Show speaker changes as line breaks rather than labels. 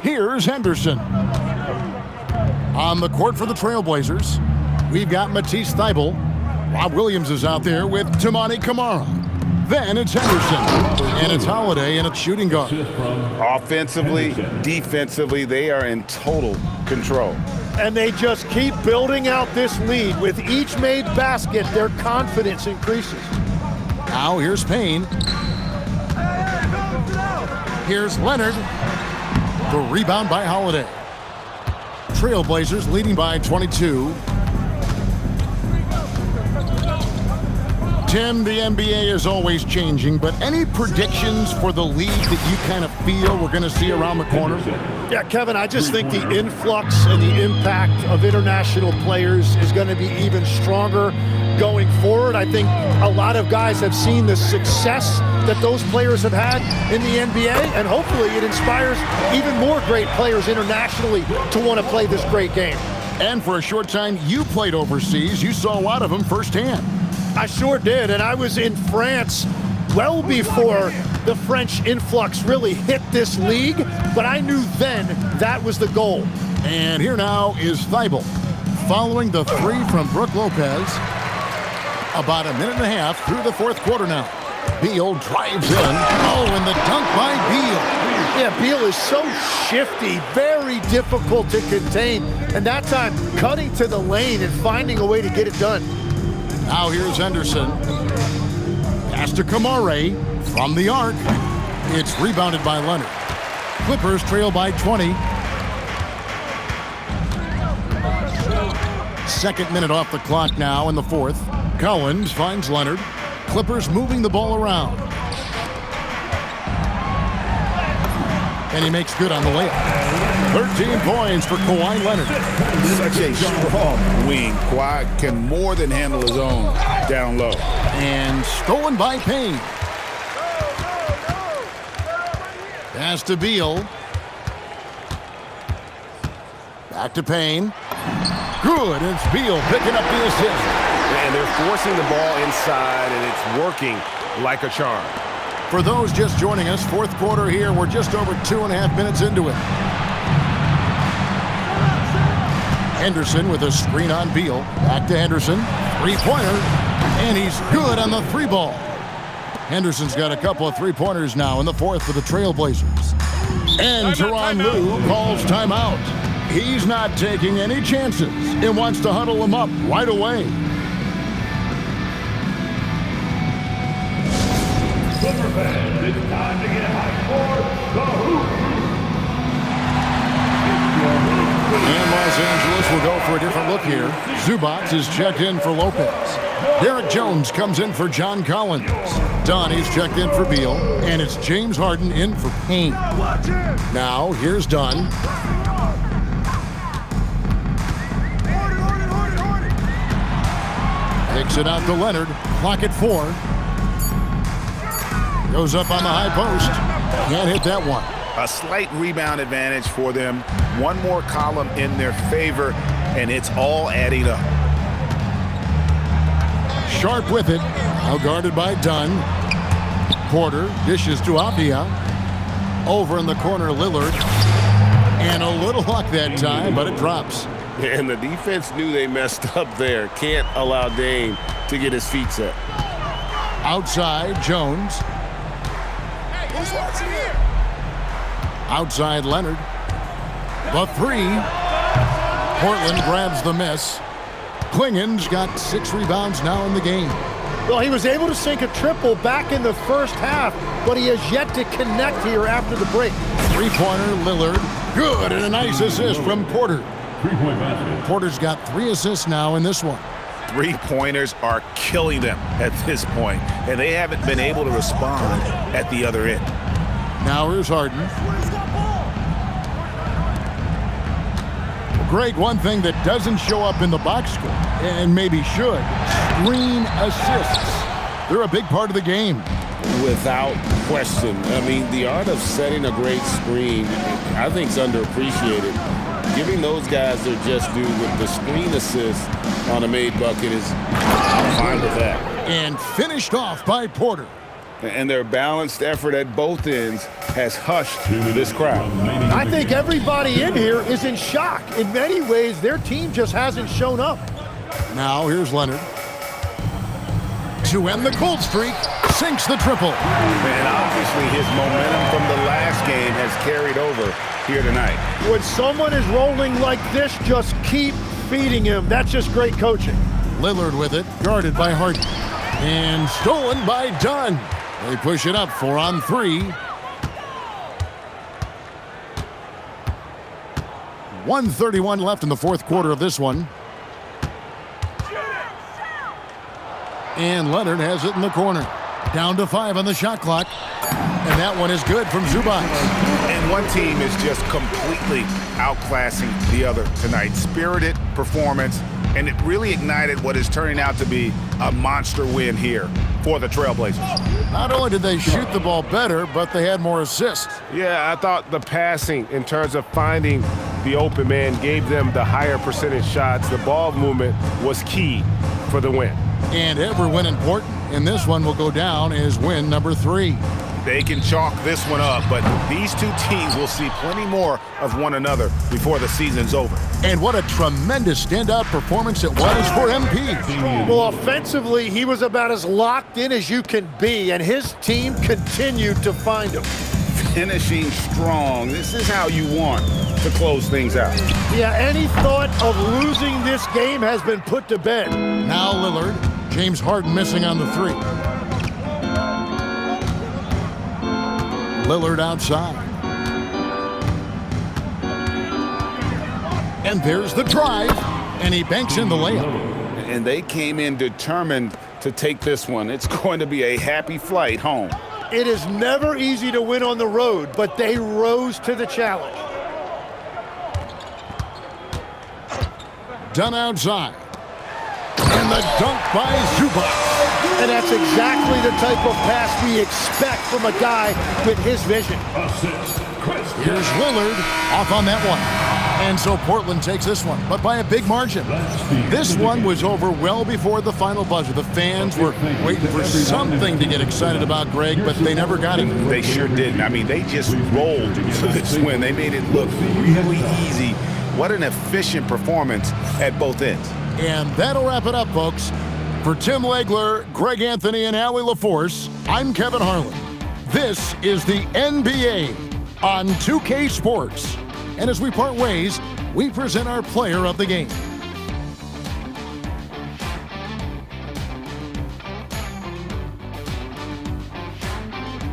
Here's Henderson. On the court for the Trailblazers, we've got Matisse Thybulle. Rob Williams is out there with Toumani Camara. Then it's Henderson, and it's Holiday, and it's shooting guard.
Offensively, defensively, they are in total control.
And they just keep building out this lead. With each made basket, their confidence increases.
Now here's Payne. Here's Leonard. The rebound by Holiday. Trailblazers leading by 22. Tim, the NBA is always changing, but any predictions for the league that you kind of feel we're going to see around the corner?
Yeah, Kevin, I just think the influx and the impact of international players is going to be even stronger going forward. I think a lot of guys have seen the success that those players have had in the NBA, and hopefully it inspires even more great players internationally to want to play this great game.
And for a short time, you played overseas. You saw a lot of them firsthand.
I sure did, and I was in France well before the French influx really hit this league, but I knew then that was the goal.
And here now is Thybulle, following the three from Brook Lopez. About a minute and a half through the fourth quarter now. Beal drives in. Oh, and the dunk by Beal.
Yeah, Beal is so shifty, very difficult to contain, and that time cutting to the lane and finding a way to get it done.
Now here's Henderson. Pass to Camara from the arc. It's rebounded by Leonard. Clippers trail by 20. Second minute off the clock now in the fourth. Collins finds Leonard. Clippers moving the ball around. And he makes good on the layup. 13 points for Kawhi Leonard.
Such a strong wing. Kawhi can more than handle his own down low.
And stolen by Payne. Pass to Beal. Back to Payne. Good. It's Beal picking up the assist.
And they're forcing the ball inside, and it's working like a charm.
For those just joining us, fourth quarter here. We're just over 2.5 minutes into it. Henderson with a screen on Beal. Back to Henderson. Three-pointer. And he's good on the three ball. Henderson's got a couple of three-pointers now in the fourth for the Trailblazers. And Tyronn Lue calls timeout. He's not taking any chances and wants to huddle them up right away.
It's time to get high for the hoop.
And Los Angeles will go for a different look here. Zubac is checked in for Lopez. Derek Jones comes in for John Collins. Donnie's checked in for Beal. And it's James Harden in for Payne. Now, here's Dunn. Takes it out to Leonard. Clock at 4. Goes up on the high post. Can't hit that one.
A slight rebound advantage for them. One more column in their favor, and it's all adding up.
Sharp with it. Now guarded by Dunn. Porter dishes to Avdia. Over in the corner, Lillard. And a little luck that time, but it drops.
And the defense knew they messed up there. Can't allow Dame to get his feet set.
Outside, Jones.
Who's watching here?
Outside, Leonard. The three. Portland grabs the miss. Klingen's got 6 rebounds now in the game.
Well, he was able to sink a triple back in the first half, but he has yet to connect here after the break.
Three-pointer, Lillard. Good, and a nice assist from Porter.
Three-point basket.
Porter's got 3 assists now in this one.
Three-pointers are killing them at this point, and they haven't been able to respond at the other end.
Now here's Harden. Greg, one thing that doesn't show up in the box score, and maybe should, screen assists. They're a big part of the game.
Without question. I mean, the art of setting a great screen, I think, is underappreciated. Giving those guys their just due with the screen assist on a made bucket is, I'm fine with that.
And finished off by Porter.
And their balanced effort at both ends has hushed this crowd.
I think everybody in here is in shock. In many ways, their team just hasn't shown up.
Now here's Leonard. To end the cold streak, sinks the triple.
And obviously his momentum from the last game has carried over here tonight.
When someone is rolling like this, just keep feeding him. That's just great coaching.
Lillard with it, guarded by Harden. And stolen by Dunn. They push it up 4 on 3. 1:31 left in the fourth quarter of this one. And Leonard has it in the corner. Down to 5 on the shot clock. And that one is good from Zubac.
And one team is just completely outclassing the other tonight. Spirited performance, and it really ignited what is turning out to be a monster win here for the Trailblazers.
Not only did they shoot the ball better, but they had more assists.
Yeah, I thought the passing in terms of finding the open man gave them the higher percentage shots. The ball movement was key for the win.
And every win important, and this one will go down as win number 3.
They can chalk this one up, but these two teams will see plenty more of one another before the season's over.
And what a tremendous standout performance it was for MP.
Well, offensively, he was about as locked in as you can be, and his team continued to find him.
Finishing strong. This is how you want to close things out.
Yeah, any thought of losing this game has been put to bed.
Now Lillard, James Harden missing on the 3. Lillard outside. And there's the drive, and he banks in the layup.
And they came in determined to take this one. It's going to be a happy flight home.
It is never easy to win on the road, but they rose to the challenge.
Dunn outside. And the dunk by Zubac.
And that's exactly the type of pass we expect from a guy with his vision.
Here's Lillard off on that one. And so Portland takes this one, but by a big margin. This one was over well before the final buzzer. The fans were waiting for something to get excited about, Greg, but they never got it.
They sure didn't. I mean, they just rolled to this win. They made it look really easy. What an efficient performance at both ends.
And that'll wrap it up, folks. For Tim Legler, Greg Anthony, and Allie LaForce, I'm Kevin Harlan. This is the NBA on 2K Sports. And as we part ways, we present our player of the game.